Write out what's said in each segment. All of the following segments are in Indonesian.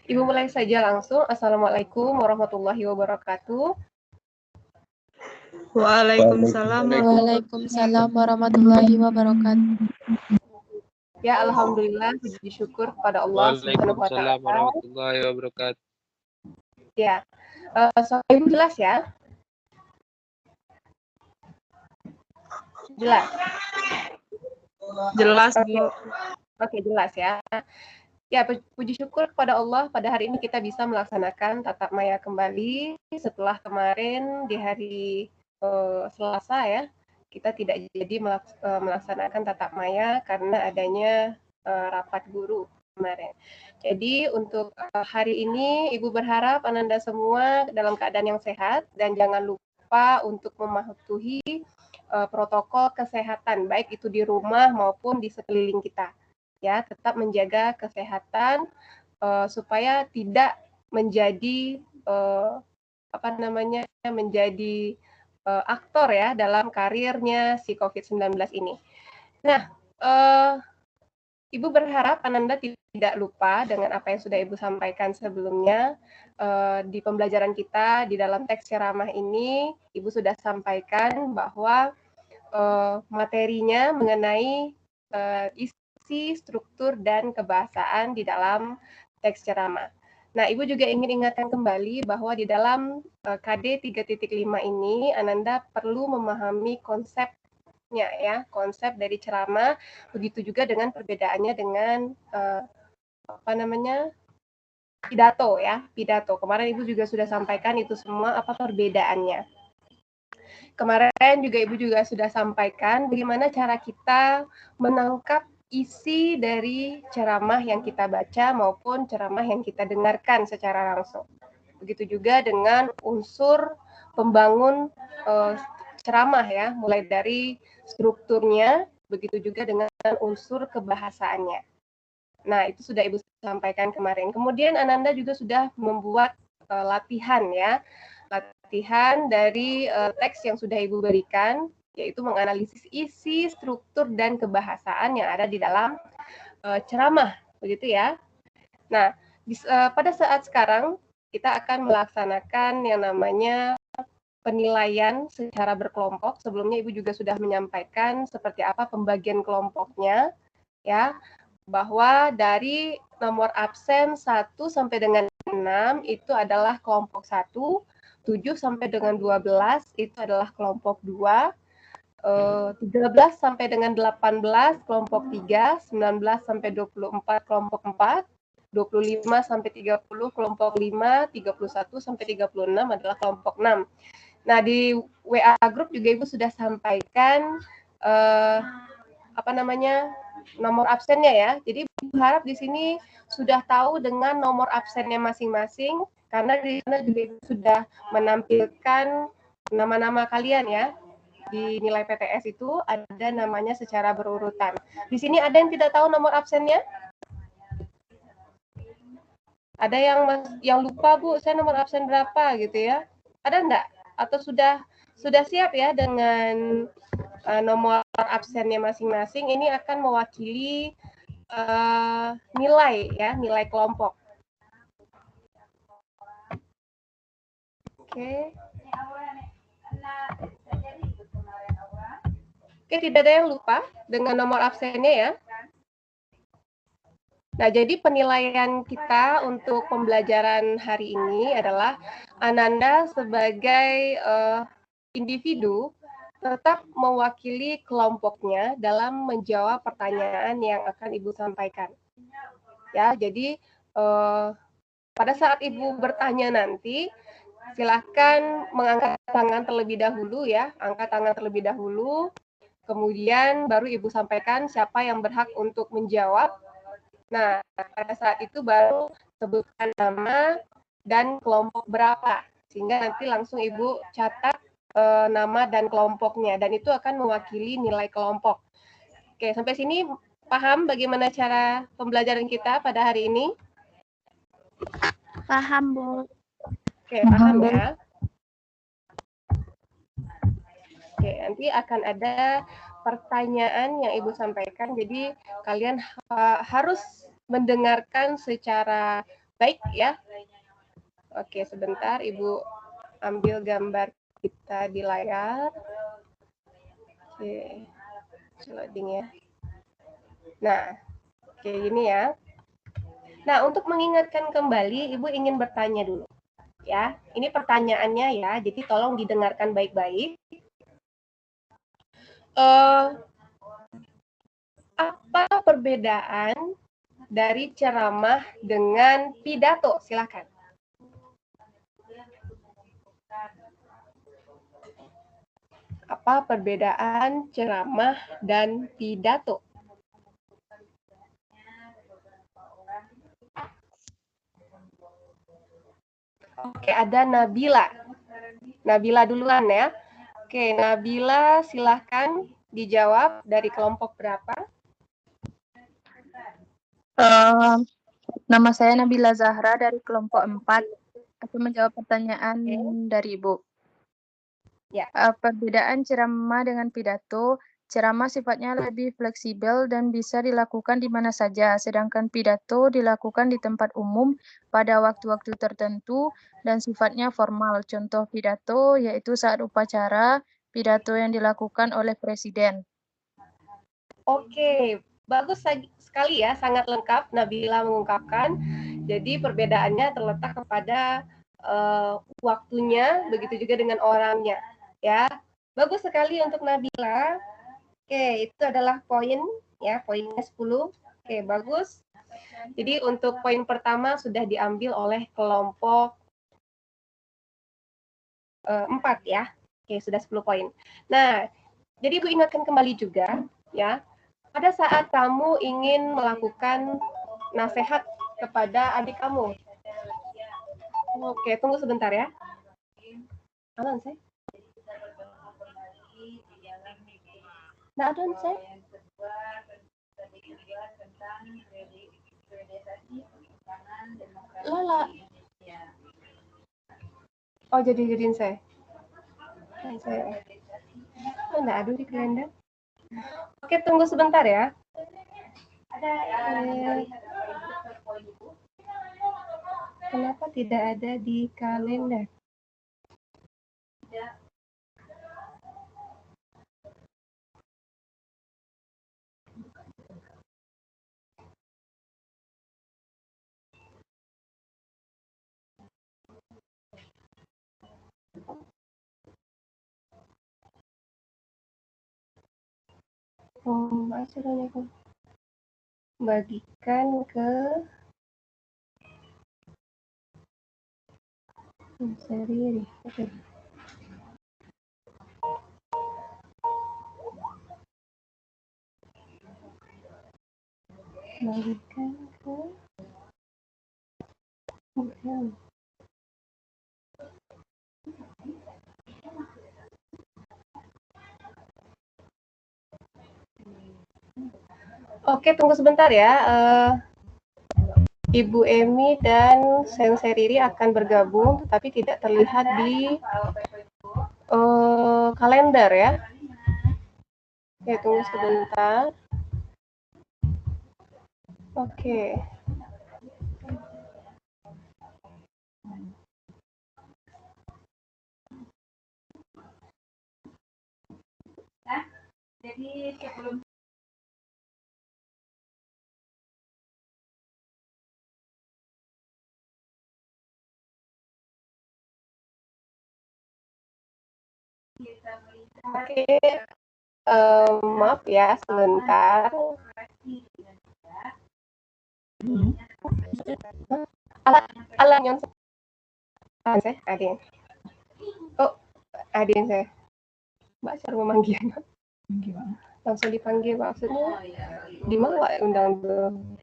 Ibu mulai saja langsung. Assalamualaikum warahmatullahi wabarakatuh. Waalaikumsalam. Waalaikumsalam warahmatullahi wabarakatuh. Ya, alhamdulillah, puji syukur kepada Allah Subhanahu wa Waalaikumsalam taala. warahmatullahi wabarakatuh. Ya. Suara Ibu jelas ya? Jelas. Jelas, Bu. Oke, jelas ya. Ya, puji syukur kepada Allah pada hari ini kita bisa melaksanakan tatap maya kembali setelah kemarin di hari Selasa ya. Kita tidak jadi melaksanakan tatap maya karena adanya rapat guru kemarin. Jadi untuk hari ini Ibu berharap Ananda semua dalam keadaan yang sehat dan jangan lupa untuk mematuhi protokol kesehatan baik itu di rumah maupun di sekeliling kita. Ya, tetap menjaga kesehatan supaya tidak menjadi menjadi aktor ya dalam karirnya si COVID-19 ini. Nah, Ibu berharap Ananda tidak lupa dengan apa yang sudah Ibu sampaikan sebelumnya di pembelajaran kita di dalam teks ceramah ini. Ibu sudah sampaikan bahwa materinya mengenai isi, struktur, dan kebahasaan di dalam teks ceramah. Nah, Ibu juga ingin ingatkan kembali bahwa di dalam KD 3.5 ini, Ananda perlu memahami konsepnya ya, konsep dari ceramah, begitu juga dengan perbedaannya dengan pidato ya, pidato. Kemarin Ibu juga sudah sampaikan itu semua apa perbedaannya. Kemarin juga Ibu juga sudah sampaikan bagaimana cara kita menangkap isi dari ceramah yang kita baca maupun ceramah yang kita dengarkan secara langsung. Begitu juga dengan unsur pembangun ceramah ya, mulai dari strukturnya, begitu juga dengan unsur kebahasaannya. Nah, itu sudah Ibu sampaikan kemarin. Kemudian Ananda juga sudah membuat latihan ya, latihan dari teks yang sudah Ibu berikan, yaitu menganalisis isi, struktur, dan kebahasaan yang ada di dalam ceramah, begitu ya. Nah, pada saat sekarang kita akan melaksanakan yang namanya penilaian secara berkelompok. Sebelumnya Ibu juga sudah menyampaikan seperti apa pembagian kelompoknya, ya, bahwa dari nomor absen 1 sampai dengan 6 itu adalah kelompok 1, 7 sampai dengan 12 itu adalah kelompok 2, 13 sampai dengan 18 kelompok 3, 19 sampai 24 kelompok 4, 25 sampai 30 kelompok 5, 31 sampai 36 adalah kelompok 6. Nah, di WA group juga Ibu sudah sampaikan nomor absennya ya. Jadi Ibu harap di sini sudah tahu dengan nomor absennya masing-masing karena di sana juga Ibu sudah menampilkan nama-nama kalian ya. Di nilai PTS itu ada namanya secara berurutan. Di sini ada yang tidak tahu nomor absennya? Ada yang lupa, Bu, saya nomor absen berapa gitu ya? Ada enggak? Atau sudah siap ya dengan nomor absennya masing-masing? Ini akan mewakili nilai ya, nilai kelompok. Oke. Oke, tidak ada yang lupa dengan nomor absennya ya. Nah, jadi penilaian kita untuk pembelajaran hari ini adalah Ananda sebagai individu tetap mewakili kelompoknya dalam menjawab pertanyaan yang akan Ibu sampaikan. Ya, jadi pada saat Ibu bertanya nanti, silahkan mengangkat tangan terlebih dahulu ya, angkat tangan terlebih dahulu. Kemudian baru Ibu sampaikan siapa yang berhak untuk menjawab. Nah, pada saat itu baru sebutkan nama dan kelompok berapa. Sehingga nanti langsung Ibu catat nama dan kelompoknya. Dan itu akan mewakili nilai kelompok. Oke, sampai sini paham bagaimana cara pembelajaran kita pada hari ini? Paham, Bu. Oke, paham ya. Oke, nanti akan ada pertanyaan yang Ibu sampaikan. Jadi kalian harus mendengarkan secara baik ya. Oke, sebentar Ibu ambil gambar kita di layar. Oke, loading ya. Nah, oke ini ya. Nah, untuk mengingatkan kembali, Ibu ingin bertanya dulu. Ya, ini pertanyaannya ya, jadi tolong didengarkan baik-baik. Apa perbedaan dari ceramah dengan pidato? Silakan. Apa perbedaan ceramah dan pidato? Oke, ada Nabila. Nabila duluan ya. Oke, Nabila silahkan dijawab dari kelompok berapa? Nama saya Nabila Zahra dari kelompok 4. Aku menjawab pertanyaan dari Ibu. Ya. Perbedaan ceramah dengan pidato, ceramah sifatnya lebih fleksibel dan bisa dilakukan di mana saja, sedangkan pidato dilakukan di tempat umum pada waktu-waktu tertentu dan sifatnya formal. Contoh pidato yaitu saat upacara, pidato yang dilakukan oleh presiden. Oke, bagus sekali ya, sangat lengkap Nabila mengungkapkan. Jadi perbedaannya terletak kepada waktunya, begitu juga dengan orangnya. Ya, bagus sekali untuk Nabila. Oke, itu adalah poin ya, poinnya 10. Oke, bagus. Jadi untuk poin pertama sudah diambil oleh kelompok 4 ya. Oke, sudah 10 poin. Nah, jadi Ibu ingatkan kembali juga ya, pada saat kamu ingin melakukan nasihat kepada adik kamu. Oke, tunggu sebentar ya. Aman saya. Nah, adon saya. Lala. Oh, jadiin saya. Saya. Oh, enggak ada di kalender. Oke, tunggu sebentar ya. Kenapa tidak ada di kalender? Acaranya kan bagikan ke sendiri. Oke. Bagikan ke Oke, tunggu sebentar ya. Ibu Emi dan Sensei Riri akan bergabung, tetapi tidak terlihat di kalender ya. Oke, tunggu sebentar. Oke. Jadi sebelum Oke, maaf ya sebentar. Alan saya, Adin. Oh, Adin saya. Mbak cara memanggilnya. Langsung dipanggil maksudnya. Di mana Pak undang belum?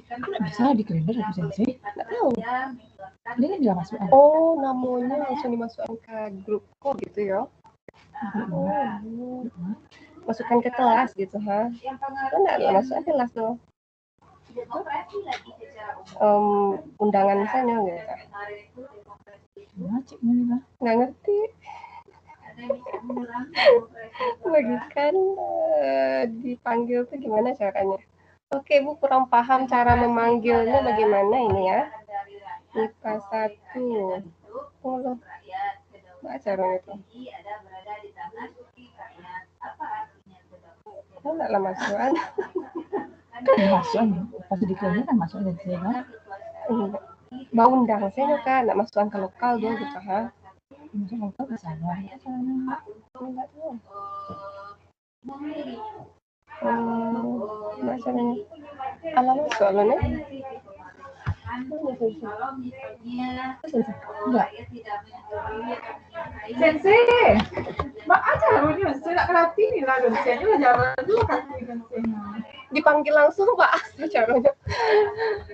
Kan nggak bisa di kalender ya Sensei? Nggak tahu. Ini kan nggak masuk. Oh, namanya langsung dimasukkan ke grup kok gitu ya? Oh, masukkan ke kelas gitu, ha? Enggak masuk kelas tuh. Undangan misalnya gitu. Nggak ngerti. Bagikan dipanggil tuh gimana caranya? Oke, Ibu kurang paham cara memanggilnya bagaimana ini ya. IPA 1. Oh, loh. Mbak caranya itu. Oh, enggak lah masukan. Kan masuk pasti diklaimnya kan masuk dari saya kan. Mbak undang saya kan, enggak masukan ke lokal dong gitu ha. Masuk lokal bisa ya. Enggak tahu. Mbak caranya. Alamat soalnya. Enggak. Sensei, Mbak aja lalunya, saya nak kelatih nih lalu, saya juga jalan dulu kan sensei. Dipanggil langsung Pak Asa caranya.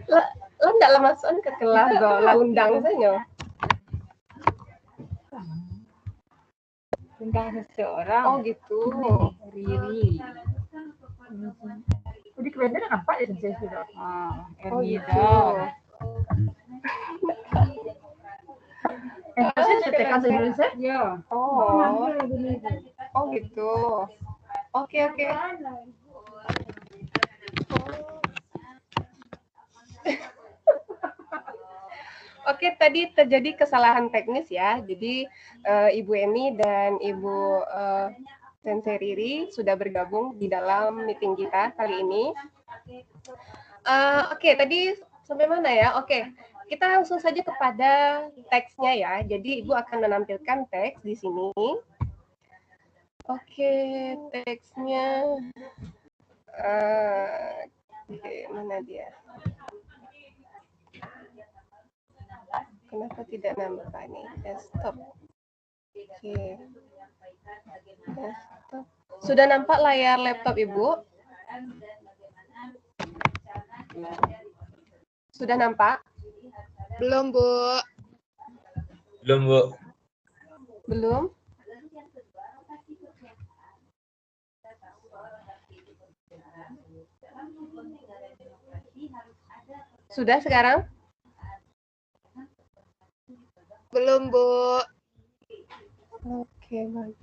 Lah enggak lah masukan ke kelas dong, lah undang saja. Undang seseorang. Oh gitu. Riri. Di kalender nampak ya sensei sudah. Oh gitu. Saya cetekan Indonesia. Ya. Oh. Oh gitu. Oke. Oke, tadi terjadi kesalahan teknis ya. Jadi Ibu Eni dan Ibu Sensei Riri sudah bergabung di dalam meeting kita kali ini. Oke, tadi sampai mana ya? Oke, kita langsung saja kepada teksnya ya. Jadi Ibu akan menampilkan teks di sini. Oke, teksnya. Oke, mana dia? Kenapa tidak nampak nih? Desktop. Oke. Desktop. Sudah nampak layar laptop Ibu? Sudah nampak? Belum, Bu. Belum, Bu. Belum? Sudah sekarang? Belum, Bu. Oke, baik.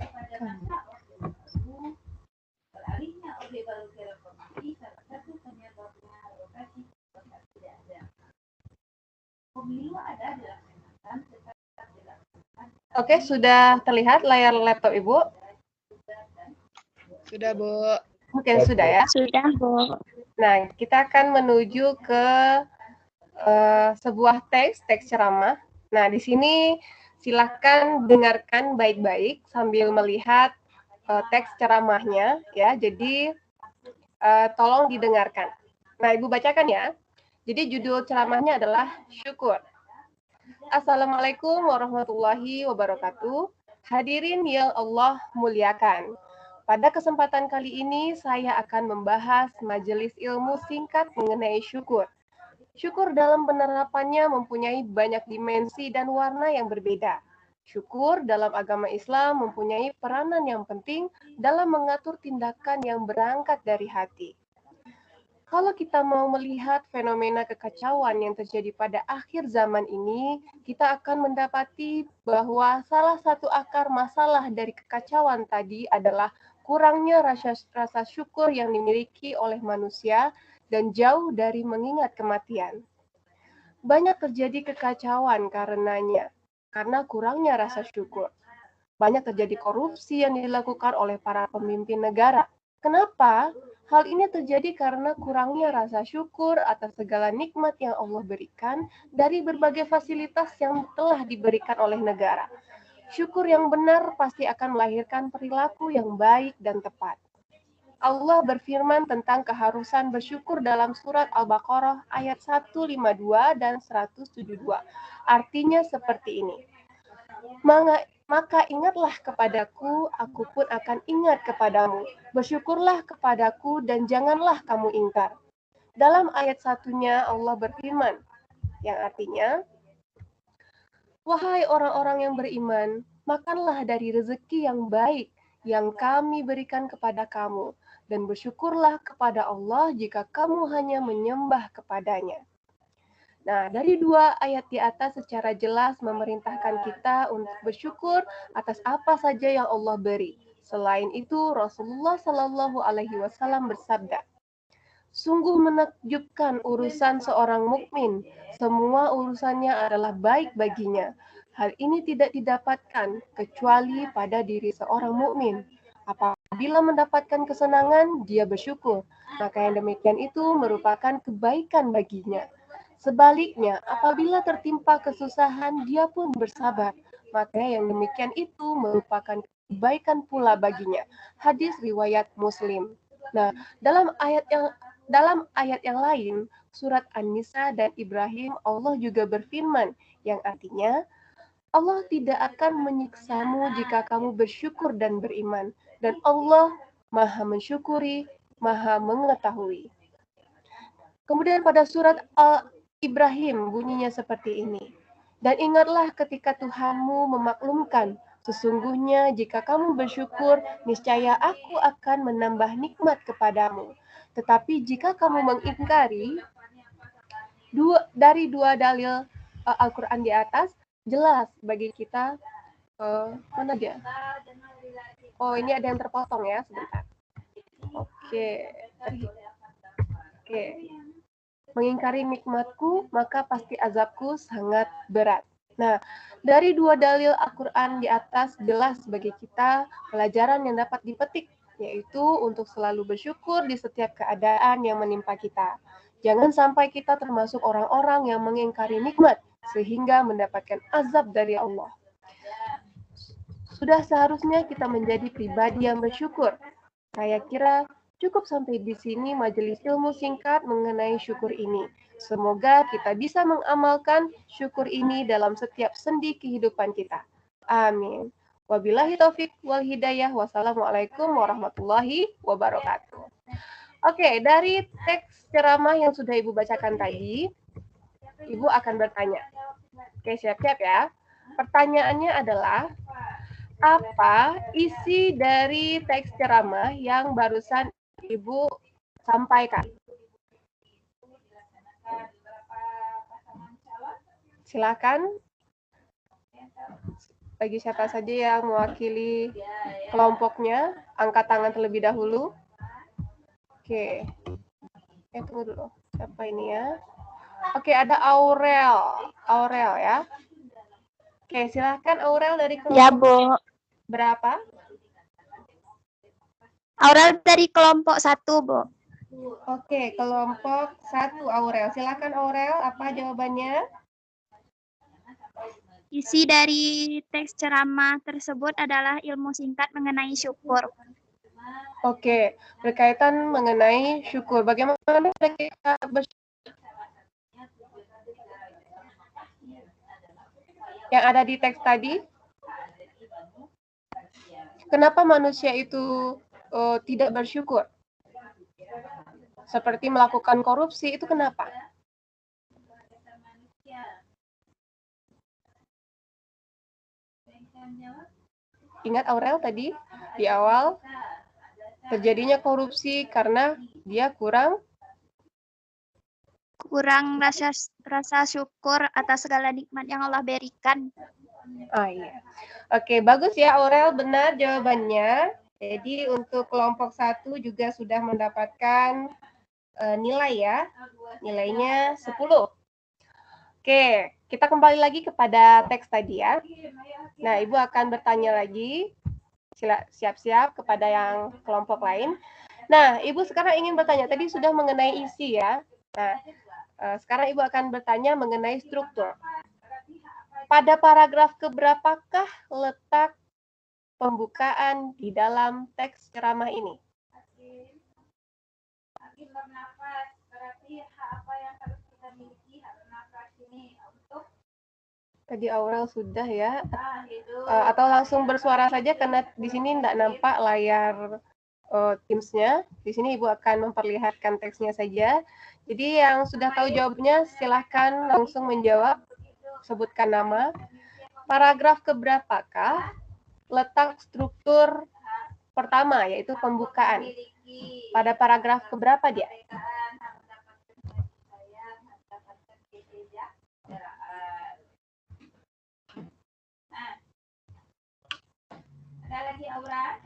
Oke, sudah terlihat layar laptop Ibu? Sudah, Bu. Oke, sudah ya. Sudah, Bu. Nah, kita akan menuju ke sebuah teks ceramah. Nah, di sini silakan dengarkan baik-baik sambil melihat teks ceramahnya ya. Jadi tolong didengarkan. Nah, Ibu bacakan ya. Jadi judul ceramahnya adalah syukur. Assalamualaikum warahmatullahi wabarakatuh. Hadirin yang Allah muliakan. Pada kesempatan kali ini saya akan membahas majelis ilmu singkat mengenai syukur. Syukur dalam penerapannya mempunyai banyak dimensi dan warna yang berbeda. Syukur dalam agama Islam mempunyai peranan yang penting dalam mengatur tindakan yang berangkat dari hati. Kalau kita mau melihat fenomena kekacauan yang terjadi pada akhir zaman ini, kita akan mendapati bahwa salah satu akar masalah dari kekacauan tadi adalah kurangnya rasa syukur yang dimiliki oleh manusia dan jauh dari mengingat kematian. Banyak terjadi kekacauan karenanya, karena kurangnya rasa syukur. Banyak terjadi korupsi yang dilakukan oleh para pemimpin negara. Kenapa? Hal ini terjadi karena kurangnya rasa syukur atas segala nikmat yang Allah berikan dari berbagai fasilitas yang telah diberikan oleh negara. Syukur yang benar pasti akan melahirkan perilaku yang baik dan tepat. Allah berfirman tentang keharusan bersyukur dalam surat Al-Baqarah ayat 152 dan 172. Artinya seperti ini. Maka ingatlah kepadaku, aku pun akan ingat kepadamu. Bersyukurlah kepadaku dan janganlah kamu ingkar. Dalam ayat satunya Allah berfirman, yang artinya, wahai orang-orang yang beriman, makanlah dari rezeki yang baik yang kami berikan kepada kamu, dan bersyukurlah kepada Allah jika kamu hanya menyembah kepadanya. Nah, dari dua ayat di atas secara jelas memerintahkan kita untuk bersyukur atas apa saja yang Allah beri. Selain itu, Rasulullah Shallallahu Alaihi Wasallam bersabda, sungguh menakjubkan urusan seorang mukmin. Semua urusannya adalah baik baginya. Hal ini tidak didapatkan kecuali pada diri seorang mukmin. Apabila mendapatkan kesenangan, dia bersyukur. Maka yang demikian itu merupakan kebaikan baginya. Sebaliknya, apabila tertimpa kesusahan, dia pun bersabar. Maka yang demikian itu merupakan kebaikan pula baginya. Hadis riwayat Muslim. Nah, dalam ayat yang lain, surat An-Nisa dan Ibrahim, Allah juga berfirman, yang artinya, Allah tidak akan menyiksamu jika kamu bersyukur dan beriman. Dan Allah maha mensyukuri, maha mengetahui. Kemudian pada surat Al-Ibrahim bunyinya seperti ini. Dan ingatlah ketika Tuhanmu memaklumkan, sesungguhnya jika kamu bersyukur, niscaya aku akan menambah nikmat kepadamu. Tetapi jika kamu mengingkari, dari dua dalil Al-Quran di atas, jelas bagi kita, mana dia? Oh, ini ada yang terpotong ya, sebentar. Oke. Mengingkari nikmatku, maka pasti azabku sangat berat. Nah, dari dua dalil Al-Quran di atas jelas bagi kita pelajaran yang dapat dipetik, yaitu untuk selalu bersyukur di setiap keadaan yang menimpa kita. Jangan sampai kita termasuk orang-orang yang mengingkari nikmat, sehingga mendapatkan azab dari Allah. Sudah seharusnya kita menjadi pribadi yang bersyukur. Saya kira cukup sampai di sini majelis ilmu singkat mengenai syukur ini. Semoga kita bisa mengamalkan syukur ini dalam setiap sendi kehidupan kita. Amin. Wabillahi taufik wal hidayah. Wassalamualaikum warahmatullahi wabarakatuh. Oke, dari teks ceramah yang sudah Ibu bacakan tadi, Ibu akan bertanya. Oke, siap-siap ya. Pertanyaannya adalah, apa isi dari teks ceramah yang barusan Ibu sampaikan? Silakan. Bagi siapa saja yang mewakili kelompoknya, angkat tangan terlebih dahulu. Oke. Tunggu dulu. Siapa ini ya? Oke, ada Aurel. Aurel ya. Oke, silakan Aurel dari kelompok. Ya, Bu. Berapa? Aurel dari kelompok 1, Bu. Oke, kelompok 1 Aurel. Silakan Aurel, apa jawabannya? Isi dari teks ceramah tersebut adalah ilmu singkat mengenai syukur. Oke, berkaitan mengenai syukur. Bagaimana kita yang ada di teks tadi? Kenapa manusia itu tidak bersyukur? Seperti melakukan korupsi, itu kenapa? Ingat Aurel tadi di awal terjadinya korupsi karena dia kurang rasa syukur atas segala nikmat yang Allah berikan. Iya. Oke, bagus ya Aurel, benar jawabannya. Jadi untuk kelompok 1 juga sudah mendapatkan nilai ya. Nilainya 10. Oke, kita kembali lagi kepada teks tadi ya. Nah, Ibu akan bertanya lagi. Siap-siap kepada yang kelompok lain. Nah, Ibu sekarang ingin bertanya. Tadi sudah mengenai isi ya. Nah, sekarang Ibu akan bertanya mengenai struktur. Pada paragraf keberapakah letak pembukaan di dalam teks ceramah ini? Tadi Aurel sudah ya, atau langsung bersuara saja karena di sini tidak nampak layar Teams-nya. Di sini Ibu akan memperlihatkan teksnya saja. Jadi yang sudah tahu jawabnya silahkan langsung menjawab, sebutkan nama. Paragraf keberapakah letak struktur pertama, yaitu pembukaan? Pada paragraf keberapa dia? Ada lagi Aura?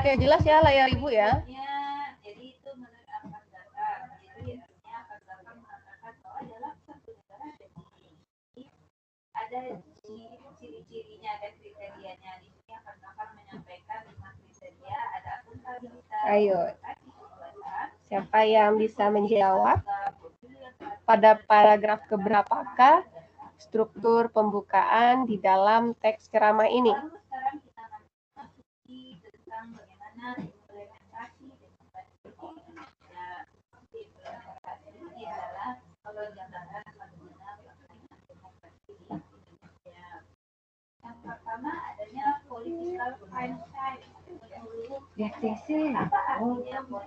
Oke, jelas ya layar Ibu ya. Ada ciri-cirinya dan kriterianya. Di sini akan menyampaikan 5 kriteria, ada akuntabilitas. Ayo, siapa yang bisa menjawab? Pada paragraf keberapakah struktur pembukaan di dalam teks ceramah ini? Lalu sekarang kita akan masuki tentang bagaimana implementasi implementasi ini adalah penjabaran bagaimana kepentingan demokrasi di Indonesia. Yang pertama adanya political franchise. Ya TC,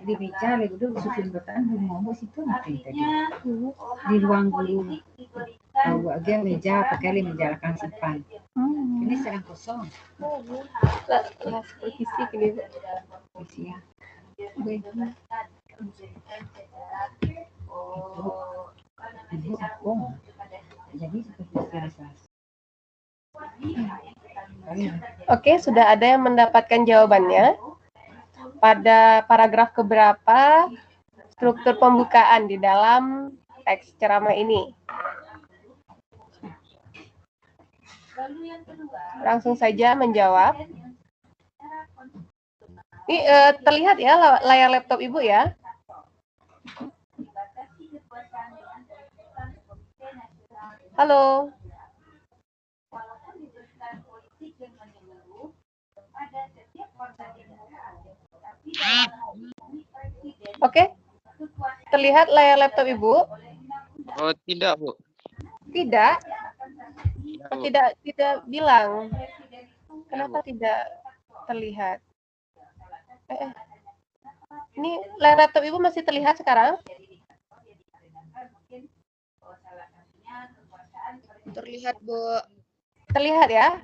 di meja lagi dulu susun bertahan belum ngomong situ nanti tadi di ruang guru. Tahu aja meja pakai menjalankan simpan. Ini sedang kosong. Lah, isi gini. Isi ya. Ibu aku. Jadi seperti sekarang. Oke, sudah ada yang mendapatkan jawabannya. Pada paragraf keberapa struktur pembukaan di dalam teks ceramah ini? Langsung saja menjawab. Ini terlihat ya layar laptop Ibu ya? Halo. Oke, terlihat layar laptop Ibu? Oh, tidak, Bu. Tidak, Ya, Bu. tidak bilang. Kenapa tidak terlihat? Ini layar laptop Ibu masih terlihat sekarang? Terlihat, Bu. Terlihat ya?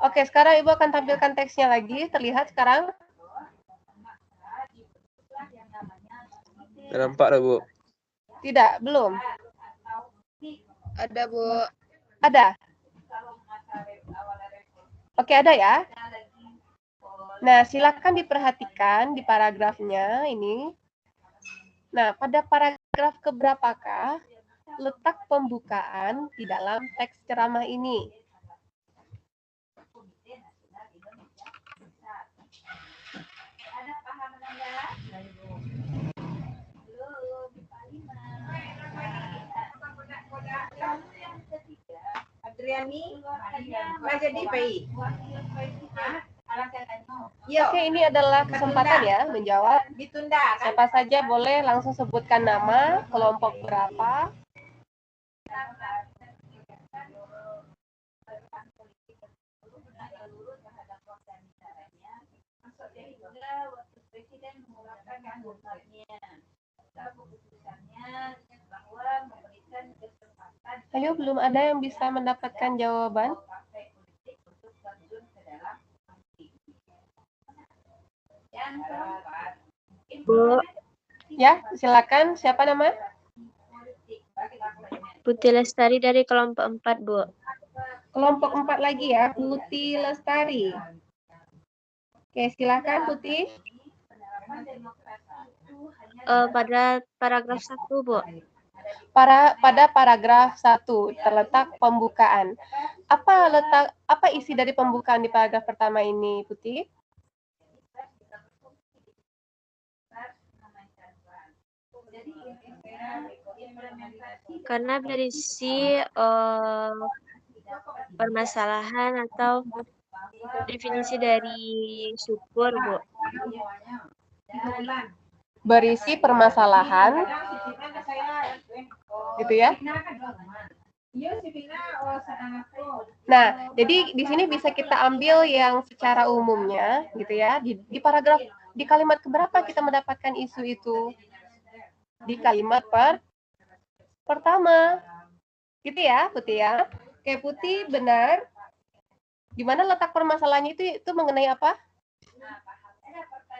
Oke, sekarang Ibu akan tampilkan teksnya lagi. Terlihat sekarang? Nampak lah, Bu. Tidak, belum. Ada, Bu. Ada? Oke, ada ya? Nah, silakan diperhatikan di paragrafnya ini. Nah, pada paragraf keberapakah letak pembukaan di dalam teks ceramah ini? Adriani, jadi baik. Oke, ini adalah kesempatan ya menjawab. Ditunda. Siapa saja boleh langsung sebutkan nama, kelompok berapa. Ayo, belum ada yang bisa mendapatkan jawaban. Bu, Ya, silakan. Siapa nama? Putih Lestari dari kelompok 4, Bu. Kelompok 4 lagi ya, Putih Lestari. Oke, silakan Putih. Pada paragraf 1, Bu. Pada paragraf 1 terletak pembukaan. Apa isi dari pembukaan di paragraf pertama ini, Putih? Karena berisi permasalahan atau definisi dari syukur, Bu. Berisi permasalahan, gitu ya. Nah, jadi di sini bisa kita ambil yang secara umumnya, gitu ya. Di paragraf, di kalimat keberapa kita mendapatkan isu itu? Di kalimat pertama, gitu ya, Putih ya. Oke, Putih benar. Di mana letak permasalahannya itu mengenai apa?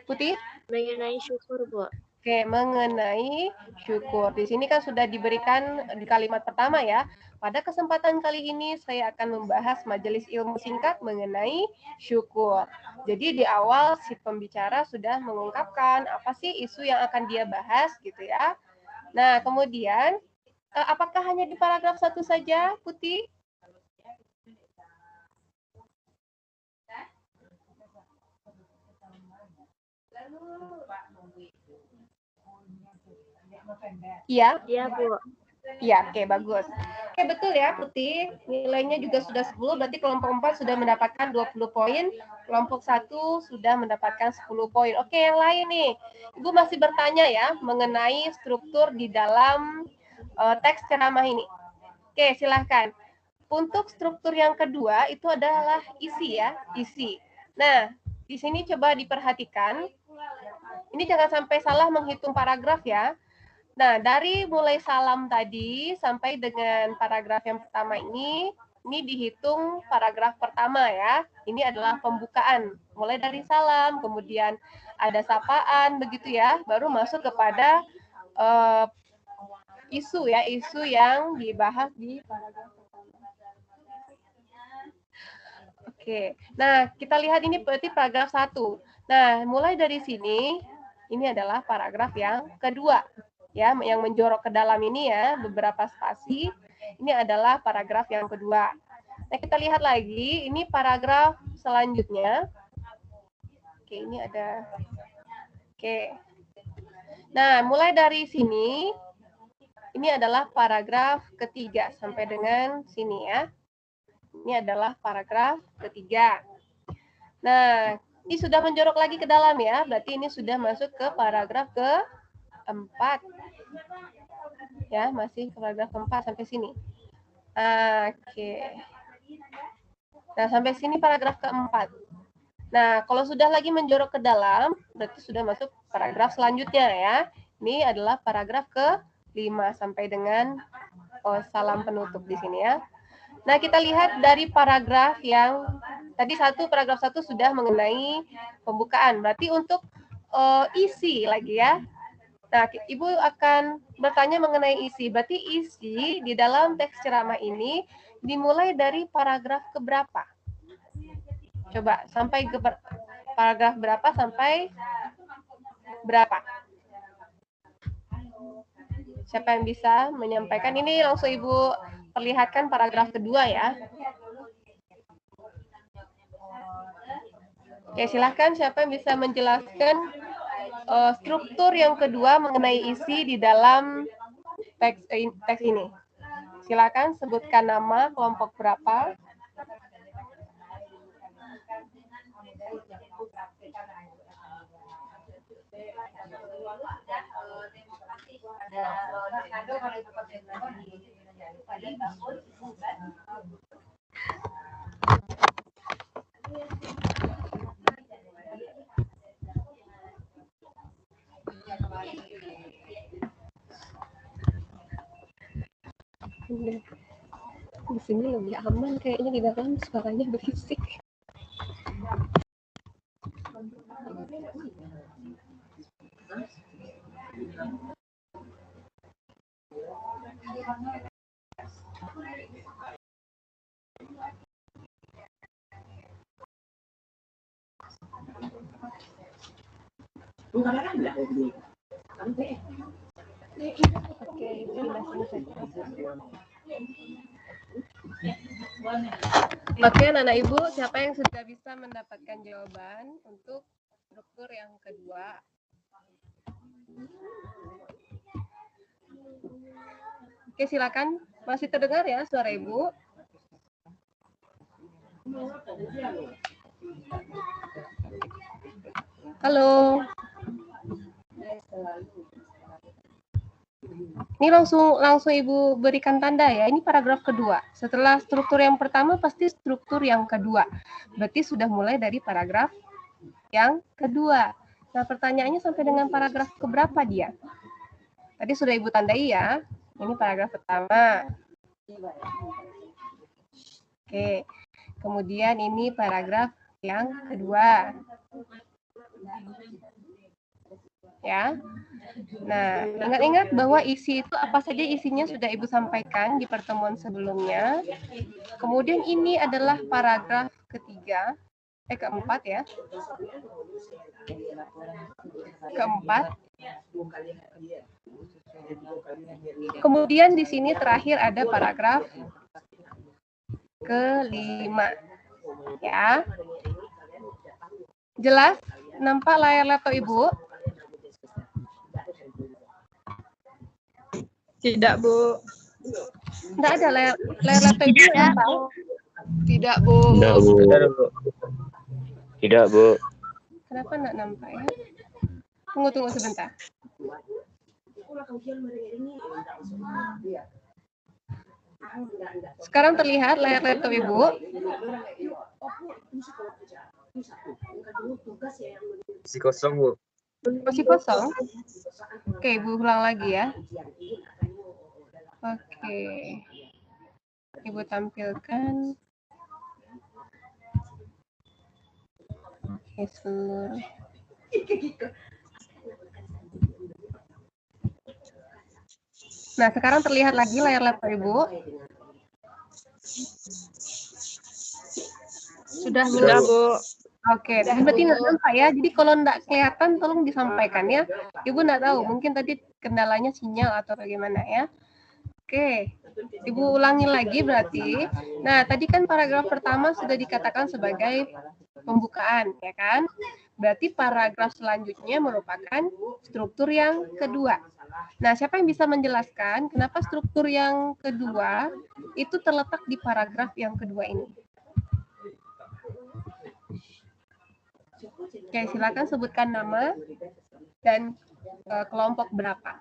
Putih? Mengenai syukur, Bu. Oke, mengenai syukur. Di sini kan sudah diberikan di kalimat pertama ya. Pada kesempatan kali ini saya akan membahas majelis ilmu singkat mengenai syukur. Jadi di awal si pembicara sudah mengungkapkan apa sih isu yang akan dia bahas gitu ya. Nah, kemudian apakah hanya di paragraf 1 saja, Putih? Iya? Iya, Bu. Iya, oke, bagus. Oke, betul ya, Putih. Nilainya juga sudah 10, berarti kelompok 4 sudah mendapatkan 20 poin, kelompok 1 sudah mendapatkan 10 poin. Oke, yang lain nih. Ibu masih bertanya ya mengenai struktur di dalam teks ceramah ini. Oke, silahkan. Untuk struktur yang kedua itu adalah isi ya, isi. Nah, di sini coba diperhatikan. Ini jangan sampai salah menghitung paragraf ya. Nah, dari mulai salam tadi sampai dengan paragraf yang pertama ini dihitung paragraf pertama ya. Ini adalah pembukaan. Mulai dari salam, kemudian ada sapaan, begitu ya. Baru masuk kepada isu ya, isu yang dibahas di paragraf pertama. Oke, nah kita lihat ini berarti paragraf 1. Nah, mulai dari sini, ini adalah paragraf yang kedua. Ya, yang menjorok ke dalam ini ya, beberapa spasi. Ini adalah paragraf yang kedua. Nah, kita lihat lagi, ini paragraf selanjutnya. Oke, ini ada. Oke. Nah, mulai dari sini, ini adalah paragraf ketiga sampai dengan sini ya. Ini adalah paragraf ketiga. Nah, ini sudah menjorok lagi ke dalam ya, berarti ini sudah masuk ke paragraf keempat. Ya, masih ke paragraf keempat sampai sini. Oke. Nah, sampai sini paragraf keempat. Nah, kalau sudah lagi menjorok ke dalam, berarti sudah masuk paragraf selanjutnya ya. Ini adalah paragraf ke-5 sampai dengan salam penutup di sini ya. Nah, kita lihat dari paragraf yang tadi paragraf 1 sudah mengenai pembukaan. Berarti untuk isi lagi ya. Nah, Ibu akan bertanya mengenai isi. Berarti isi di dalam teks ceramah ini dimulai dari paragraf keberapa? Coba, sampai ke paragraf berapa sampai berapa? Siapa yang bisa menyampaikan? Ini langsung Ibu perlihatkan paragraf kedua ya. Oke, silahkan siapa yang bisa menjelaskan struktur yang kedua mengenai isi di dalam teks ini. Silakan sebutkan nama, kelompok berapa. Di sini lebih aman kayaknya, di dalam suaranya berisik. Oke, anak-anak Ibu, siapa yang sudah bisa mendapatkan jawaban untuk struktur yang kedua? Oke, silakan. Masih terdengar ya suara Ibu? Halo. Ini langsung Ibu berikan tanda ya. Ini paragraf kedua. Setelah struktur yang pertama pasti struktur yang kedua. Berarti sudah mulai dari paragraf yang kedua. Nah, pertanyaannya sampai dengan paragraf keberapa dia? Tadi sudah Ibu tandai ya. Ini paragraf pertama. Oke. Kemudian ini paragraf yang kedua. ya. Nah, ingat-ingat bahwa isi itu apa saja isinya sudah Ibu sampaikan di pertemuan sebelumnya. Kemudian ini adalah paragraf keempat ya. Keempat. Kemudian di sini terakhir ada paragraf kelima. Ya. Jelas? Nampak layar laptop Ibu? Tidak, Bu. Enggak ada layar laptop Ibu nampak? Tidak, Bu. Tidak, Bu. Tidak, Bu. Kenapa enggak nampak ya? Tunggu sebentar. Sekarang terlihat layar laptop Ibu? Masih kosong, Bu. Masih kosong? Oke, Ibu ulang lagi ya. Oke. Ibu tampilkan. Oke, seluruh. Nah, sekarang terlihat lagi layar laptop Ibu. Sudah, Bu. Oke, berarti nggak nampak ya. Jadi kalau nggak kelihatan, tolong disampaikan ya. Ibu nggak tahu, mungkin tadi kendalanya sinyal atau bagaimana ya. Oke, Ibu ulangi lagi berarti. Nah, tadi kan paragraf pertama sudah dikatakan sebagai pembukaan, ya kan? Berarti paragraf selanjutnya merupakan struktur yang kedua. Nah, siapa yang bisa menjelaskan kenapa struktur yang kedua itu terletak di paragraf yang kedua ini? Oke, silakan sebutkan nama dan kelompok berapa.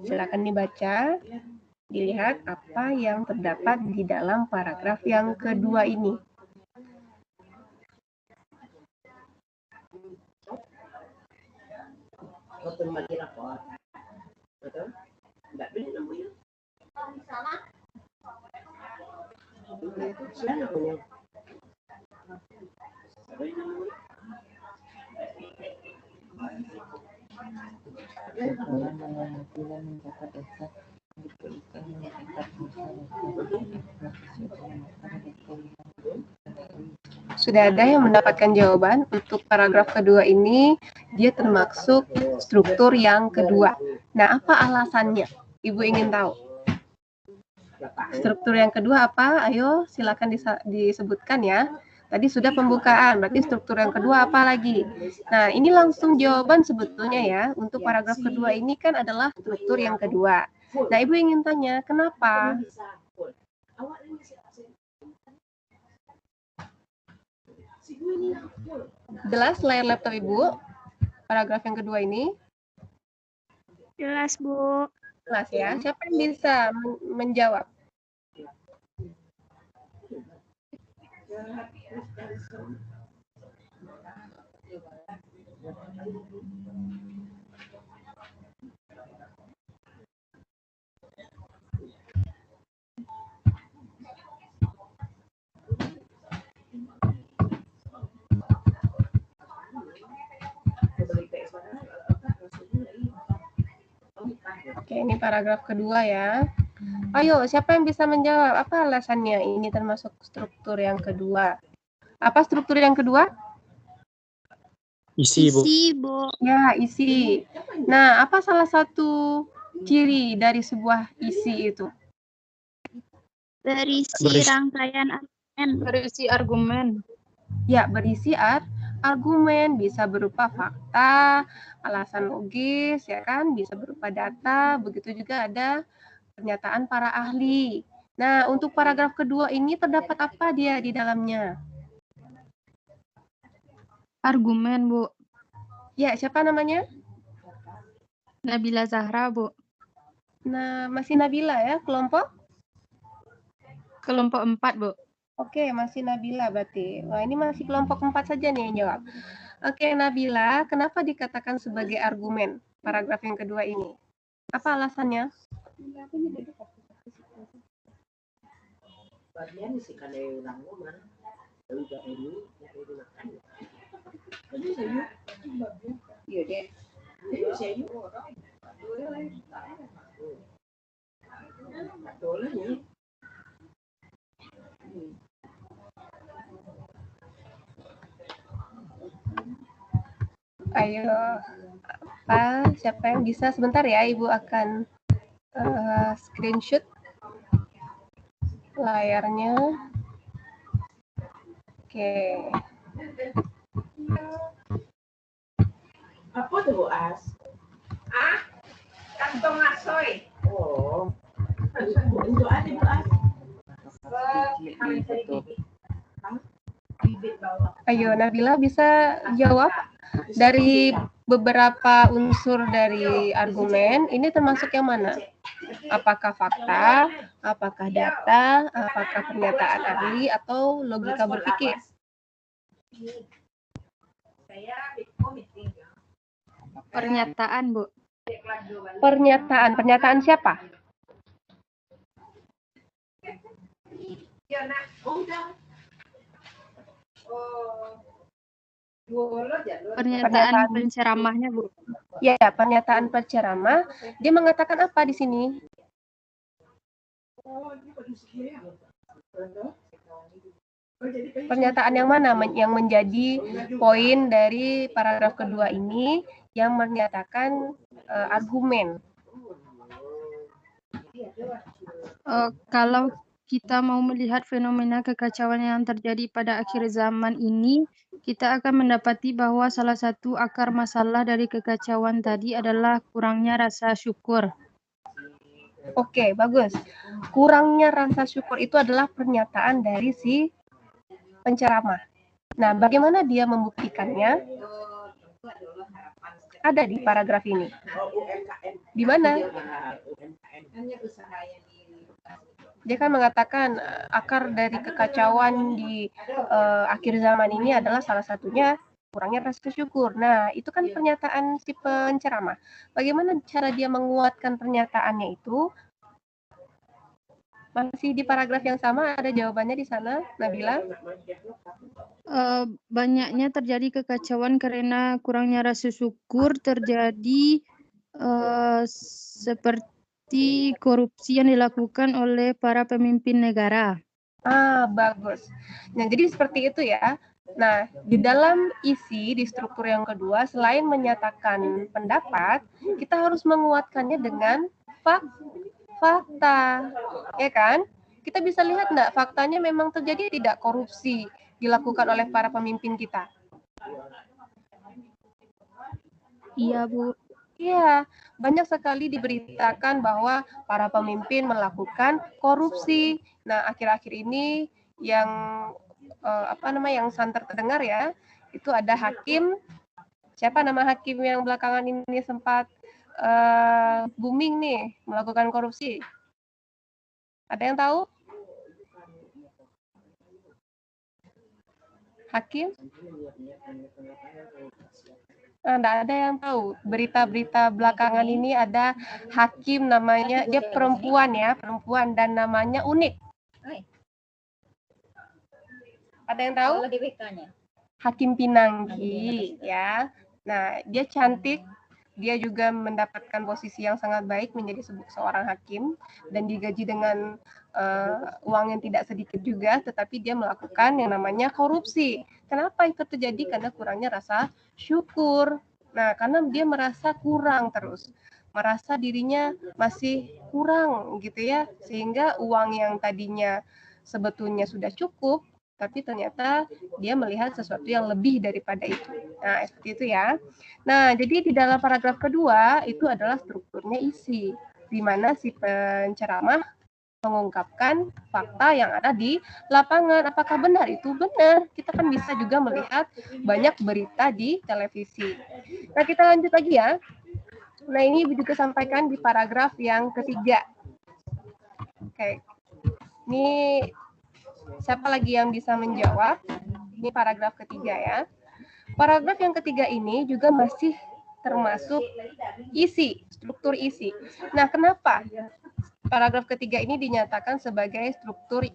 Silakan dibaca, dilihat apa yang terdapat di dalam paragraf yang kedua ini. Sudah ada yang mendapatkan jawaban untuk paragraf kedua ini, dia termasuk struktur yang kedua. Nah, apa alasannya? Ibu ingin tahu. Struktur yang kedua apa? Ayo, silakan disebutkan ya. Tadi sudah pembukaan, berarti struktur yang kedua apa lagi? Nah, ini langsung jawaban sebetulnya ya. Untuk paragraf kedua ini kan adalah struktur yang kedua. Nah, Ibu ingin tanya, kenapa? Jelas layar laptop Ibu? Paragraf yang kedua ini? Jelas, Bu. Jelas ya. Siapa yang bisa menjawab? Oke, ini paragraf kedua ya. Ayo, siapa yang bisa menjawab? Apa alasannya ini termasuk struktur yang kedua? Apa struktur yang kedua? Isi, Bu. Isi, Bu. Ya, isi. Nah, apa salah satu ciri dari sebuah isi itu? Berisi rangkaian argumen. Berisi argumen. Ya, berisi argumen, bisa berupa fakta, alasan logis, ya kan? Bisa berupa data, begitu juga ada pernyataan para ahli. Nah, untuk paragraf kedua ini terdapat apa dia di dalamnya? Argumen, Bu. Ya, siapa namanya? Nabila Zahra, Bu. Nah, masih Nabila ya, kelompok? Kelompok 4, Bu. Oke, masih Nabila berarti. Wah, ini masih kelompok 4 saja nih yang jawab. Oke, Nabila, kenapa dikatakan sebagai argumen paragraf yang kedua ini? Apa alasannya? Iya deh. Ayo, apa? Siapa yang bisa? Sebentar ya, Ibu akan screenshot layarnya. Oke. Apa tuh Bu As? Kantong asoy. Oh. Itu ada Bu As. Bibit bawah. Ayo, Nabila bisa jawab dari beberapa unsur dari argumen, ini termasuk yang mana? Apakah fakta, apakah data, apakah pernyataan ahli, atau logika berpikir? Pernyataan, Bu. Pernyataan siapa? Pernyataan penceramahnya, Bu. Ya, pernyataan penceramah. Dia mengatakan apa di sini? Pernyataan yang mana yang menjadi poin dari paragraf kedua ini yang menyatakan argumen? Kalau kita mau melihat fenomena kekacauan yang terjadi pada akhir zaman ini, kita akan mendapati bahwa salah satu akar masalah dari kekacauan tadi adalah kurangnya rasa syukur. Oke, bagus. Kurangnya rasa syukur itu adalah pernyataan dari si penceramah. Nah, bagaimana dia membuktikannya? Ada di paragraf ini. Di mana? Dia kan mengatakan akar dari kekacauan di akhir zaman ini adalah salah satunya kurangnya rasa syukur. Nah, itu kan pernyataan si penceramah. Bagaimana cara dia menguatkan pernyataannya itu? Masih di paragraf yang sama, ada jawabannya di sana, Nabila? Banyaknya terjadi kekacauan karena kurangnya rasa syukur terjadi seperti korupsi yang dilakukan oleh para pemimpin negara. Bagus. Nah, jadi seperti itu ya. Nah, di dalam isi di struktur yang kedua, selain menyatakan pendapat, kita harus menguatkannya dengan fakta. Ya kan? Kita bisa lihat enggak faktanya memang terjadi tidak korupsi dilakukan oleh para pemimpin kita? Iya, Bu. Iya, banyak sekali diberitakan bahwa para pemimpin melakukan korupsi. Nah, akhir-akhir ini yang yang santer terdengar ya, itu ada hakim. Siapa nama hakim yang belakangan ini sempat booming nih melakukan korupsi? Ada yang tahu? Hakim? Nggak ada yang tahu. Berita-berita belakangan ini ada hakim namanya, dia perempuan ya, perempuan dan namanya unik. Ada yang tahu? Hakim Pinangki ya. Nah, dia cantik, dia juga mendapatkan posisi yang sangat baik menjadi seorang hakim dan digaji dengan uang yang tidak sedikit juga, tetapi dia melakukan yang namanya korupsi. Kenapa itu terjadi? Karena kurangnya rasa syukur. Nah, karena dia merasa kurang terus, merasa dirinya masih kurang gitu ya, sehingga uang yang tadinya sebetulnya sudah cukup, tapi ternyata dia melihat sesuatu yang lebih daripada itu. Nah, seperti itu ya. Nah, jadi di dalam paragraf kedua itu adalah strukturnya isi, di mana si penceramah mengungkapkan fakta yang ada di lapangan. Apakah benar itu? Benar. Kita kan bisa juga melihat banyak berita di televisi. Nah, kita lanjut lagi ya. Nah, ini juga sampaikan di paragraf yang ketiga. Oke. Ini siapa lagi yang bisa menjawab? Ini paragraf ketiga ya. Paragraf yang ketiga ini juga masih termasuk isi, struktur isi. Nah, kenapa paragraf ketiga ini dinyatakan sebagai struktur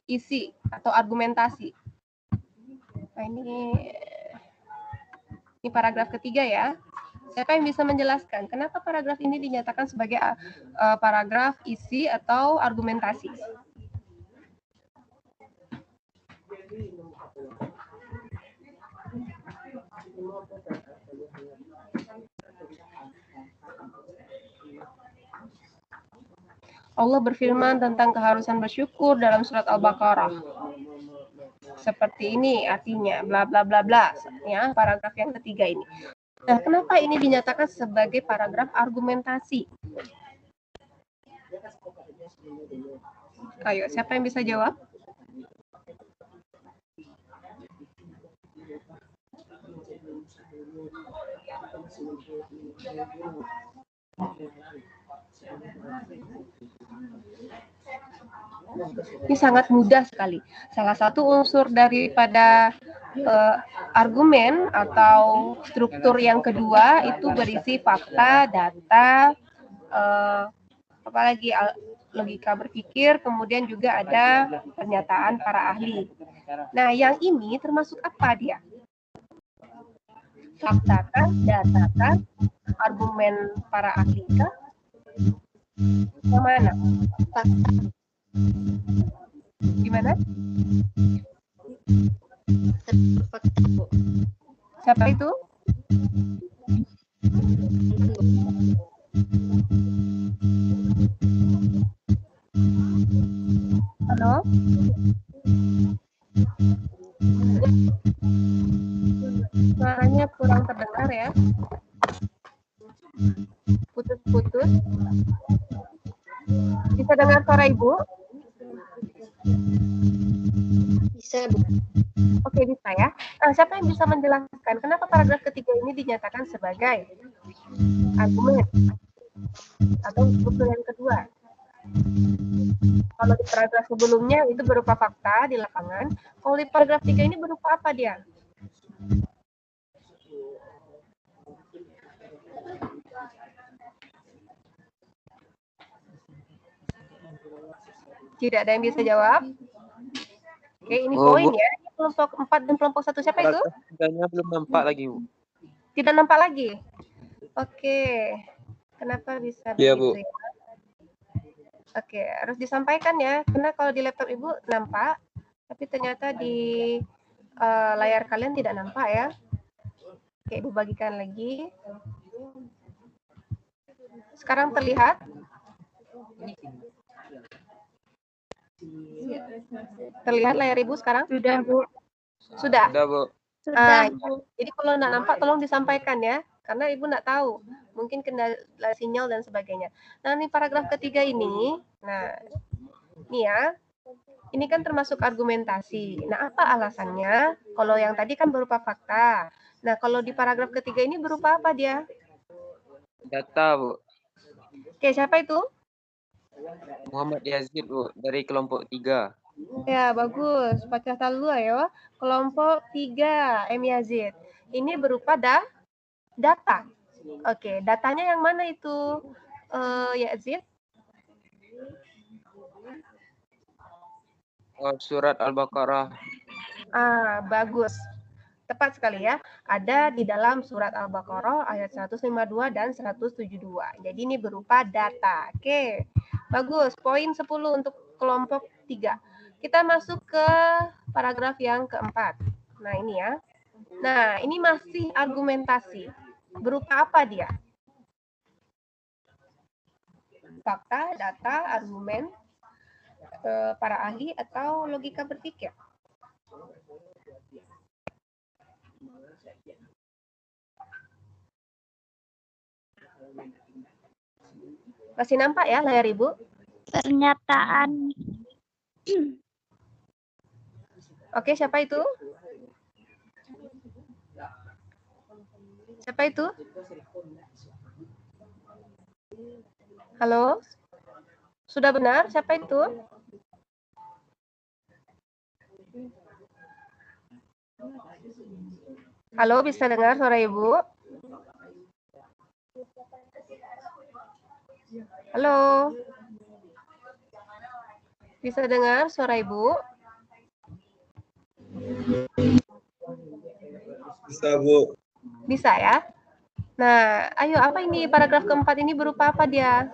isi atau argumentasi? Nah, ini paragraf ketiga ya. Siapa yang bisa menjelaskan kenapa paragraf ini dinyatakan sebagai paragraf isi atau argumentasi? Allah berfirman tentang keharusan bersyukur dalam surat Al-Baqarah. Seperti ini artinya, bla bla bla bla, ya, paragraf yang ketiga ini. Nah, kenapa ini dinyatakan sebagai paragraf argumentasi? Ayo, siapa yang bisa jawab? Ini sangat mudah sekali. Salah satu unsur daripada argumen atau struktur yang kedua itu berisi fakta, data, apalagi logika berpikir, kemudian juga ada pernyataan para ahli. Nah, yang ini termasuk apa dia? Fakta kah, data kah, argumen para ahli kah? Yang mana? Fakta. Gimana? Fakta, Bu. Siapa itu? Halo? Suaranya kurang terdengar ya. Putus-putus. Bisa dengar suara Ibu? Bisa, Bu. Oke, bisa ya. Nah, siapa yang bisa menjelaskan kenapa paragraf ketiga ini dinyatakan sebagai argumen atau struktur yang kedua? Kalau di paragraf sebelumnya itu berupa fakta di lapangan, kalau di paragraf 3 ini berupa apa dia? Tidak ada yang bisa jawab? Oke, ini poin ya. Ini kelompok 4 dan kelompok 1. Siapa itu? Tiganya belum nampak lagi, Bu. Tidak nampak lagi? Oke. Kenapa bisa Iya, begitu Bu. ya? Oke, harus disampaikan ya. Karena kalau di laptop Ibu nampak, tapi ternyata di layar kalian tidak nampak ya. Oke, Ibu bagikan lagi. Sekarang terlihat? Terlihat layar Ibu sekarang? Sudah, Bu. Sudah? Sudah, Bu. Sudah, Jadi kalau nggak nampak tolong disampaikan ya. Karena Ibu nggak tahu. Mungkin kendala sinyal dan sebagainya. Nah, ini paragraf ketiga ini. Nah, ini ya. Ini kan termasuk argumentasi. Nah, apa alasannya? Kalau yang tadi kan berupa fakta. Nah, kalau di paragraf ketiga ini berupa apa dia? Data, Bu. Oke, siapa itu? Muhammad Yazid, Bu, dari kelompok 3. Ya, bagus. Baca dulu ya. Kelompok 3, M. Yazid. Ini berupa data. Oke, datanya yang mana itu, Yazid? Surat Al-Baqarah. Bagus. Tepat sekali ya. Ada di dalam surat Al-Baqarah ayat 152 dan 172. Jadi ini berupa data. Oke. Bagus. Poin 10 untuk kelompok 3. Kita masuk ke paragraf yang keempat. Nah, ini ya. Nah, ini masih argumentasi. Berupa apa dia? Fakta, data, argumen, para ahli, atau logika berpikir? Masih nampak ya layar Ibu? pernyataan. Oke, siapa itu? Siapa itu? Halo? Sudah benar? Siapa itu? Halo, bisa dengar suara Ibu? Halo? Bisa dengar suara Ibu? Bisa, Bu. Bisa ya? Nah, ayo apa ini paragraf keempat ini berupa apa dia?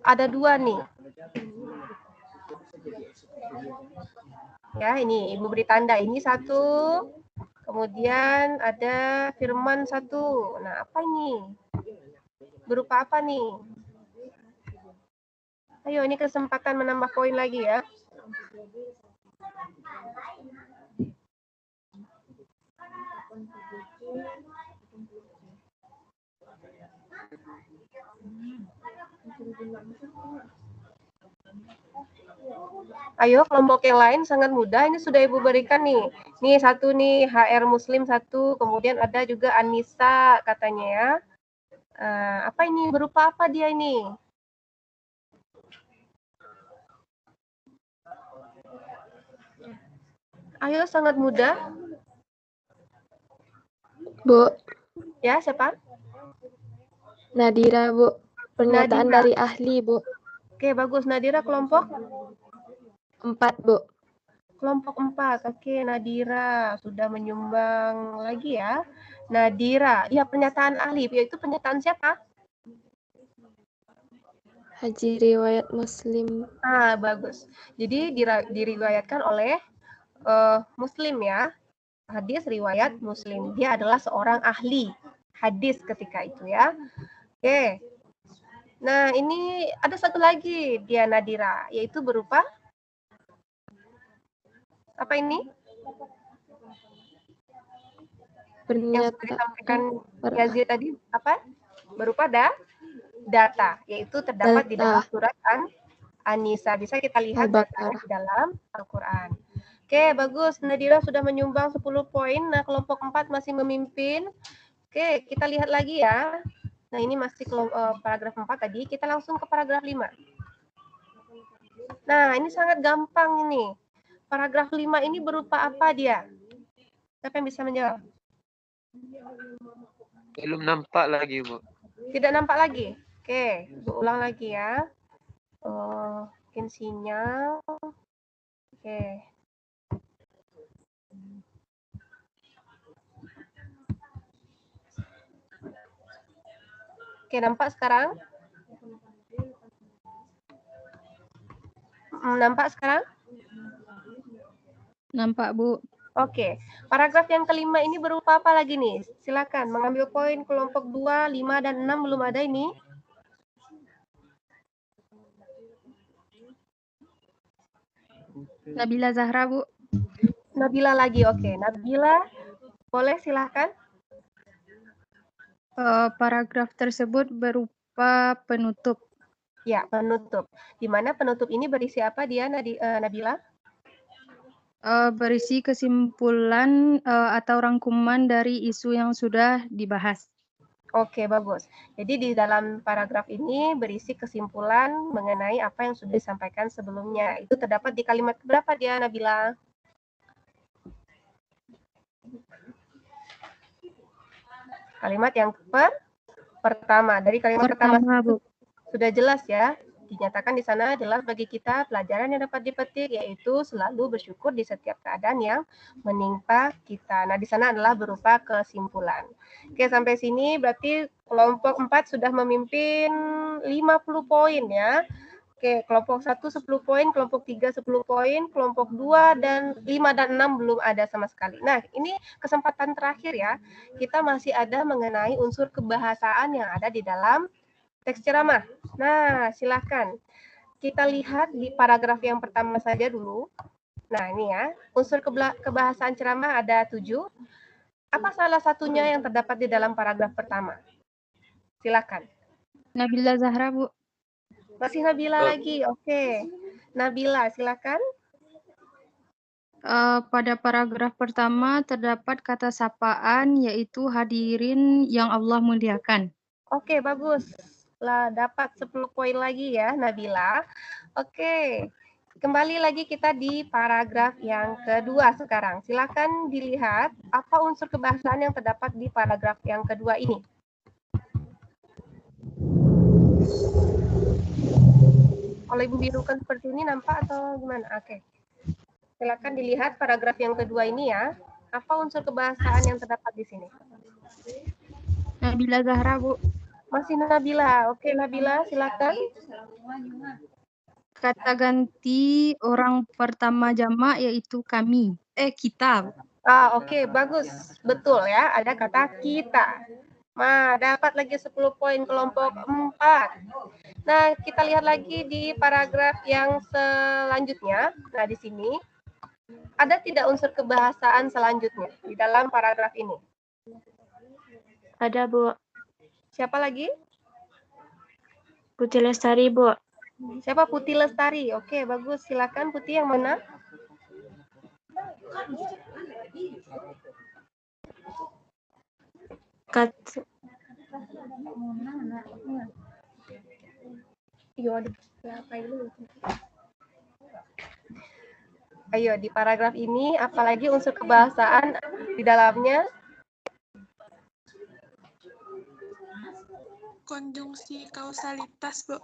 Ada dua nih. Ya, ini Ibu beri tanda. Ini satu, kemudian ada firman satu. Nah, apa ini? Berupa apa nih? Ayo, ini kesempatan menambah poin lagi ya. Ayo, kelompok yang lain sangat mudah. Ini sudah Ibu berikan nih. Nih satu nih, HR Muslim satu. Kemudian ada juga Anissa katanya ya. Apa ini? Berupa apa dia ini? Ayo, sangat mudah. Bu, Ya, siapa? Nadira, Bu. Pernyataan Nadira. dari ahli, Bu. Oke, bagus. Nadira kelompok? 4, Bu. Kelompok 4. Oke, Nadira sudah menyumbang lagi ya. Nadira. Ya, pernyataan ahli. Yaitu pernyataan siapa? Haji riwayat Muslim. Bagus. Jadi diriwayatkan oleh Muslim ya. Hadis riwayat Muslim. Dia adalah seorang ahli hadis ketika itu ya. Oke. Nah, ini ada satu lagi dia Nadira, yaitu berupa apa ini? Yang sudah disampaikan Yazid tadi apa? Berupa data, yaitu terdapat di dalam surat An-Nisa. Bisa kita lihat datanya di dalam Al-Quran. Oke, bagus. Nadira sudah menyumbang 10 poin. Nah, kelompok 4 masih memimpin. Oke, kita lihat lagi ya. Nah, ini masih paragraf 4 tadi. Kita langsung ke paragraf 5. Nah, ini sangat gampang ini. Paragraf 5 ini berupa apa dia? Siapa yang bisa menjawab? Belum nampak lagi, Bu. Tidak nampak lagi? Oke, ulang lagi ya. Mungkin sinyal. Oke. Oke, nampak sekarang? Nampak sekarang? Nampak, Bu. Oke, paragraf yang kelima ini berupa apa lagi nih? Silakan mengambil poin kelompok 2, 5, dan 6 belum ada ini. Nabila Zahra, Bu. Nabila lagi, oke. Nabila, boleh silahkan. Paragraf tersebut berupa penutup. Ya, penutup. Di mana penutup ini berisi apa dia, Nabila? Berisi kesimpulan atau rangkuman dari isu yang sudah dibahas. Oke, bagus. Jadi di dalam paragraf ini berisi kesimpulan mengenai apa yang sudah disampaikan sebelumnya. Itu terdapat di kalimat berapa dia, Nabila? Kalimat yang pertama. Dari kalimat pertama Bu. Sudah jelas ya. Dinyatakan di sana jelas bagi kita pelajaran yang dapat dipetik yaitu selalu bersyukur di setiap keadaan yang menimpa kita. Nah, di sana adalah berupa kesimpulan. Oke, sampai sini berarti kelompok 4 sudah memimpin 50 poin ya. Oke, kelompok 1 10 poin, kelompok 3 10 poin, kelompok 2 dan 5 dan 6 belum ada sama sekali. Nah, ini kesempatan terakhir ya. Kita masih ada mengenai unsur kebahasaan yang ada di dalam teks ceramah. Nah, silakan. Kita lihat di paragraf yang pertama saja dulu. Nah, ini ya. Unsur kebahasaan ceramah ada 7. Apa salah satunya yang terdapat di dalam paragraf pertama? Silakan. Nabila Zahra, Bu. Masih Nabila lagi. Oke. Nabila, silakan. Pada paragraf pertama terdapat kata sapaan, yaitu hadirin yang Allah muliakan. Oke, bagus. Lah, dapat 10 poin lagi ya, Nabila. Oke. Kembali lagi kita di paragraf yang kedua sekarang. Silakan dilihat apa unsur kebahasaan yang terdapat di paragraf yang kedua ini. Kalau Ibu birukan seperti ini nampak atau gimana? Oke. Silakan dilihat paragraf yang kedua ini ya. Apa unsur kebahasaan yang terdapat di sini? Nabila Zahra, Bu. Masih Nabila. Oke, Nabila silakan. Kata ganti orang pertama jamak yaitu kami. Kita. Oke, bagus. Betul ya, ada kata kita. Dapat lagi 10 poin kelompok 4. Nah, kita lihat lagi di paragraf yang selanjutnya. Nah, di sini ada tidak unsur kebahasaan selanjutnya di dalam paragraf ini? Ada, Bu. Siapa lagi? Putih Lestari, Bu. Siapa? Putih Lestari. Oke, bagus. Silakan Putih, yang mana? Ayo, di paragraf ini apalagi unsur kebahasaan di dalamnya? Konjungsi kausalitas, Bu.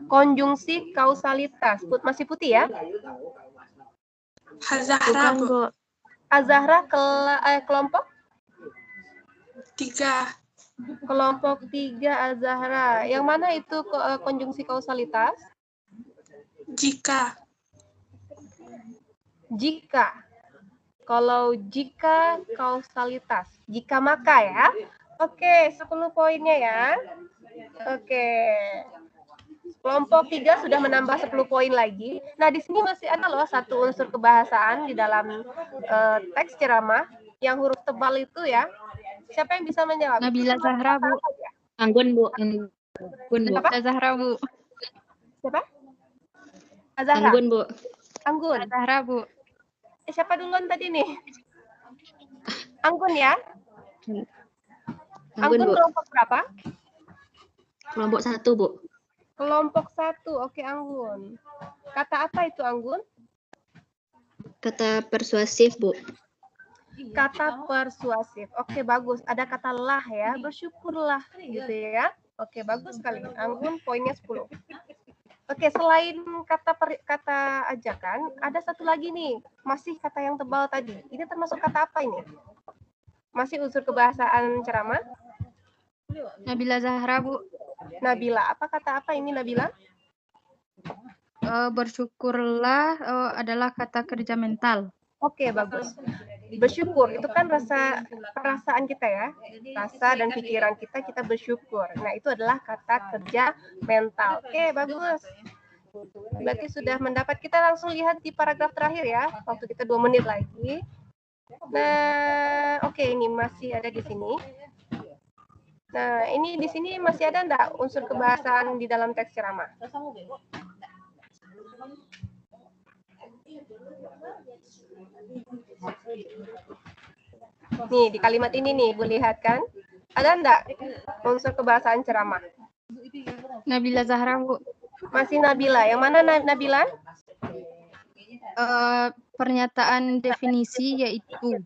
Konjungsi kausalitas. Masih Putih ya? Hazahra, Bu. Azahra kelompok? 3. Kelompok 3 Azahra. Yang mana itu konjungsi kausalitas? Jika. Jika. Kalau jika kausalitas. Jika maka ya. Oke, 10 poinnya ya. Oke. Kelompok 3 sudah menambah 10 poin lagi. Nah, di sini masih ada loh satu unsur kebahasaan di dalam teks ceramah yang huruf tebal itu ya. Siapa yang bisa menjawab? Nabila Zahra, Bu. Anggun, Bu. Anggun, Bu. Apa? Zahra, Bu. Siapa? Azahra. Anggun, Bu. Anggun. Zahra, Bu. Siapa duluan tadi nih? Anggun ya? Anggun Bu. kelompok berapa? Kelompok 1, Bu. Kelompok 1. Oke, Anggun. Kata apa itu, Anggun? Kata persuasif, Bu. Kata persuasif. Oke, bagus. Ada kata lah ya. Bersyukurlah gitu ya. Oke, bagus sekali. Anggun poinnya 10. Oke, selain kata ajakan, ada satu lagi nih. Masih kata yang tebal tadi. Ini termasuk kata apa ini? Masih unsur kebahasaan ceramah? Nabila Zahra, Bu. Nabila. Apa ini Nabila? Bersyukurlah adalah kata kerja mental. Oke, bagus. Bersyukur itu kan perasaan kita ya. Rasa dan pikiran kita bersyukur. Nah, itu adalah kata kerja mental. Oke, bagus. Berarti sudah mendapat. Kita langsung lihat di paragraf terakhir ya. Waktu kita 2 menit lagi. Nah, oke, ini masih ada di sini. Nah, ini di sini masih ada enggak unsur kebahasaan di dalam teks ceramah? Nih, di kalimat ini nih, Ibu lihat kan? Ada enggak unsur kebahasaan ceramah? Nabila Zahra, Bu. Masih Nabila. Yang mana Nabila? Pernyataan definisi yaitu.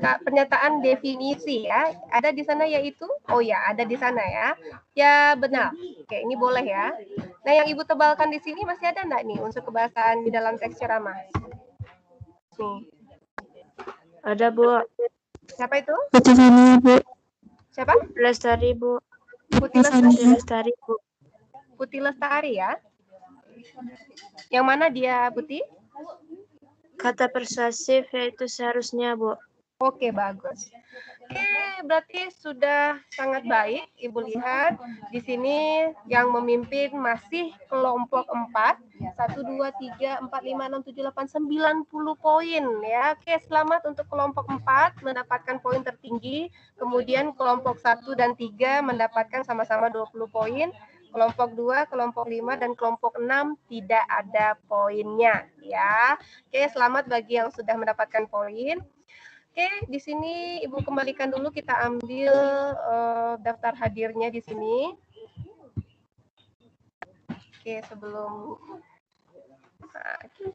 Pernyataan definisi ya. Ada di sana yaitu? Oh ya, ada di sana ya. Ya, benar. Oke, ini boleh ya. Nah, yang Ibu tebalkan di sini masih ada enggak nih unsur kebahasaan di dalam teks ceramah? Nih. Ada, Bu. Siapa itu? Putih Bu. Siapa? Lestari, Bu. Putih Lestari. Lestari, Bu. Putih Lestari ya. Yang mana dia, Putih? Kata persuasif yaitu seharusnya, Bu. Oke, bagus. Oke, berarti sudah sangat baik. Ibu lihat di sini yang memimpin masih kelompok 4. 1, 2, 3, 4, 5, 6, 7, 8, 90 poin ya. Oke, selamat untuk kelompok 4 mendapatkan poin tertinggi. Kemudian kelompok 1 dan 3 mendapatkan sama-sama 20 poin. Kelompok 2, kelompok 5, dan kelompok 6 tidak ada poinnya ya. Oke, selamat bagi yang sudah mendapatkan poin. Oke, di sini Ibu kembalikan dulu, kita ambil daftar hadirnya di sini. Oke,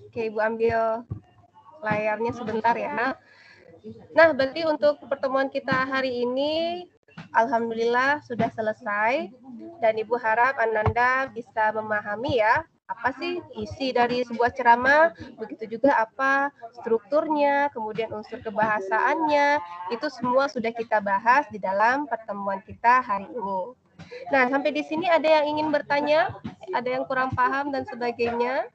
Oke, Ibu ambil layarnya sebentar ya. Nah, berarti untuk pertemuan kita hari ini alhamdulillah sudah selesai dan Ibu harap Ananda bisa memahami ya apa sih isi dari sebuah ceramah, begitu juga apa strukturnya, kemudian unsur kebahasaannya, itu semua sudah kita bahas di dalam pertemuan kita hari ini. Nah, sampai di sini ada yang ingin bertanya, ada yang kurang paham dan sebagainya.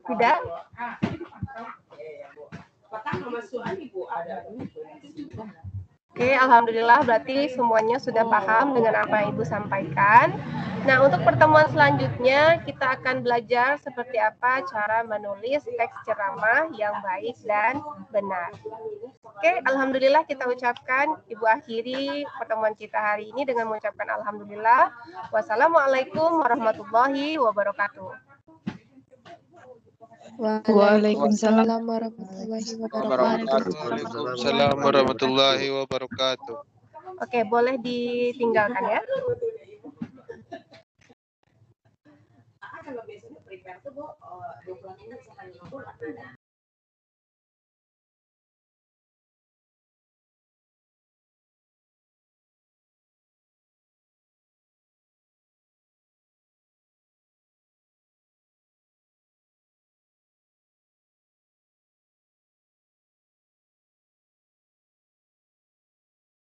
Tidak? Oke, alhamdulillah berarti semuanya sudah paham dengan apa yang Ibu sampaikan. Nah, untuk pertemuan selanjutnya kita akan belajar seperti apa cara menulis teks ceramah yang baik dan benar. Oke, alhamdulillah kita ucapkan, Ibu akhiri pertemuan kita hari ini dengan mengucapkan alhamdulillah. Wassalamualaikum warahmatullahi wabarakatuh. Waalaikumsalam warahmatullahi wabarakatuh. Waalaikumsalam warahmatullahi wabarakatuh. Oke, boleh ditinggalkan ya.